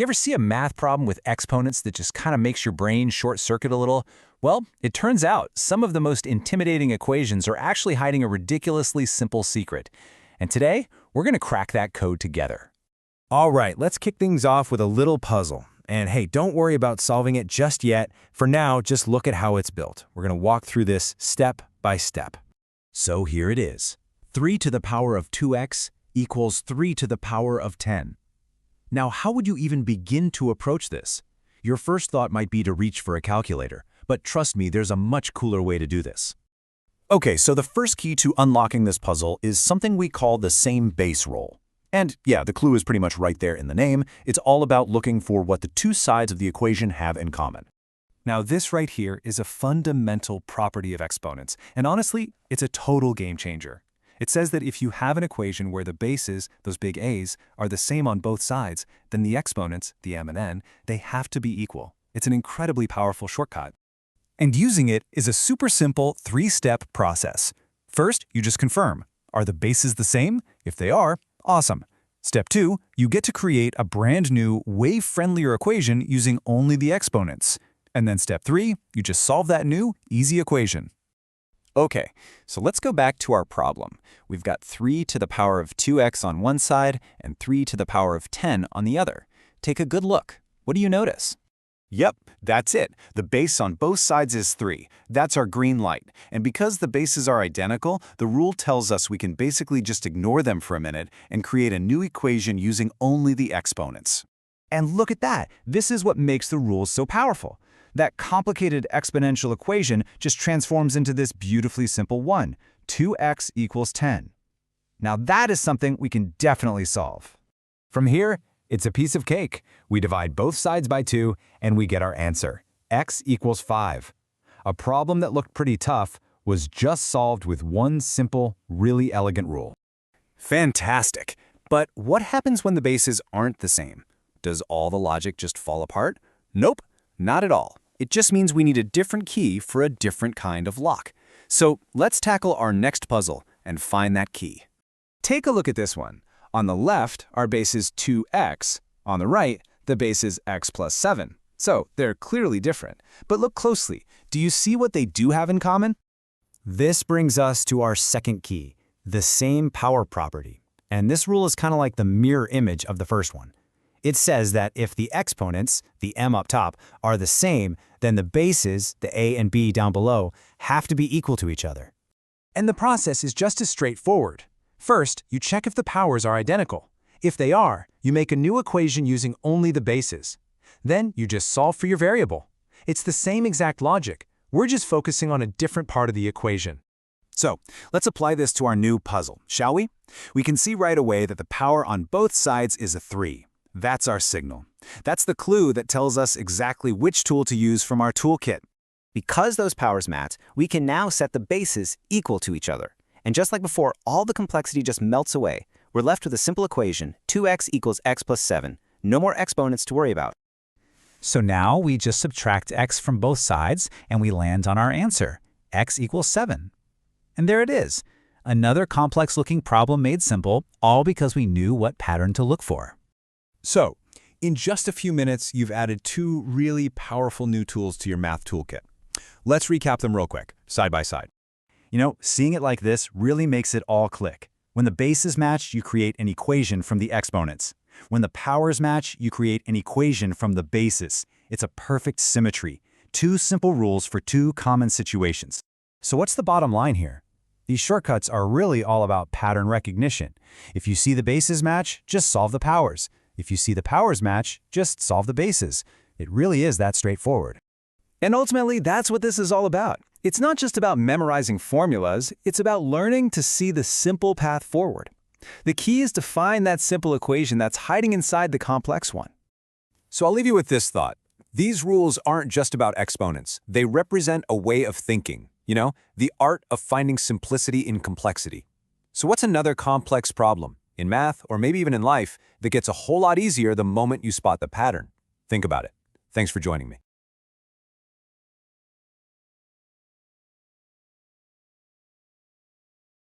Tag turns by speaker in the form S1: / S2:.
S1: You ever see a math problem with exponents that just kind of makes your brain short-circuit a little? Well, it turns out some of the most intimidating equations are actually hiding a ridiculously simple secret. And today, we're going to crack that code together.
S2: All right, let's kick things off with a little puzzle. And hey, don't worry about solving it just yet. For now, just look at how it's built. We're going to walk through this step by step.
S1: So here it is. 3 to the power of 2x equals 3 to the power of 10. Now, how would you even begin to approach this? Your first thought might be to reach for a calculator, but trust me, there's a much cooler way to do this. Okay, so the first key to unlocking this puzzle is something we call the same base rule. And yeah, the clue is pretty much right there in the name. It's all about looking for what the two sides of the equation have in common.
S3: Now, this right here is a fundamental property of exponents, and honestly, it's a total game changer. It says that if you have an equation where the bases, those big A's, are the same on both sides, then the exponents, the m and n, they have to be equal. It's an incredibly powerful shortcut. And using it is a super simple 3-step process. First, you just confirm. Are the bases the same? If they are, awesome. Step 2, you get to create a brand new, way friendlier equation using only the exponents. And then step 3, you just solve that new, easy equation.
S4: Okay, so let's go back to our problem. We've got 3 to the power of 2x on one side and 3 to the power of 10 on the other. Take a good look. What do you notice?
S1: Yep, that's it. The base on both sides is 3. That's our green light. And because the bases are identical, the rule tells us we can basically just ignore them for a minute and create a new equation using only the exponents.
S2: And look at that. This is what makes the rules so powerful. That complicated exponential equation just transforms into this beautifully simple one, 2x equals 10. Now that is something we can definitely solve. From here, it's a piece of cake. We divide both sides by 2, and we get our answer, x equals 5. A problem that looked pretty tough was just solved with one simple, really elegant rule.
S4: Fantastic! But what happens when the bases aren't the same? Does all the logic just fall apart? Nope, not at all. It just means we need a different key for a different kind of lock. So let's tackle our next puzzle and find that key.
S3: Take a look at this one. On the left, our base is 2x. On the right, the base is x plus 7. So they're clearly different. But look closely. Do you see what they do have in common?
S2: This brings us to our second key, the same power property. And this rule is kind of like the mirror image of the first one. It says that if the exponents, the m up top, are the same, then the bases, the a and b down below, have to be equal to each other.
S3: And the process is just as straightforward. First, you check if the powers are identical. If they are, you make a new equation using only the bases. Then you just solve for your variable. It's the same exact logic. We're just focusing on a different part of the equation.
S1: So let's apply this to our new puzzle, shall we? We can see right away that the power on both sides is a 3. That's our signal. That's the clue that tells us exactly which tool to use from our toolkit.
S4: Because those powers match, we can now set the bases equal to each other. And just like before, all the complexity just melts away. We're left with a simple equation, 2x equals x plus 7. No more exponents to worry about.
S2: So now we just subtract x from both sides, and we land on our answer, x equals 7. And there it is. Another complex-looking problem made simple, all because we knew what pattern to look for.
S3: So, in just a few minutes, you've added 2 really powerful new tools to your math toolkit. Let's recap them real quick, side by side.
S2: You know, seeing it like this really makes it all click. When the bases match, you create an equation from the exponents. When the powers match, you create an equation from the bases. It's a perfect symmetry. 2 simple rules for 2 common situations. So what's the bottom line here? These shortcuts are really all about pattern recognition. If you see the bases match, just solve the powers. If you see the powers match, just solve the bases. It really is that straightforward.
S3: And ultimately, that's what this is all about. It's not just about memorizing formulas, it's about learning to see the simple path forward. The key is to find that simple equation that's hiding inside the complex one.
S1: So I'll leave you with this thought. These rules aren't just about exponents. They represent a way of thinking, the art of finding simplicity in complexity. So what's another complex problem, in math or maybe even in life, that gets a whole lot easier the moment you spot the pattern? Think about it. Thanks for joining me.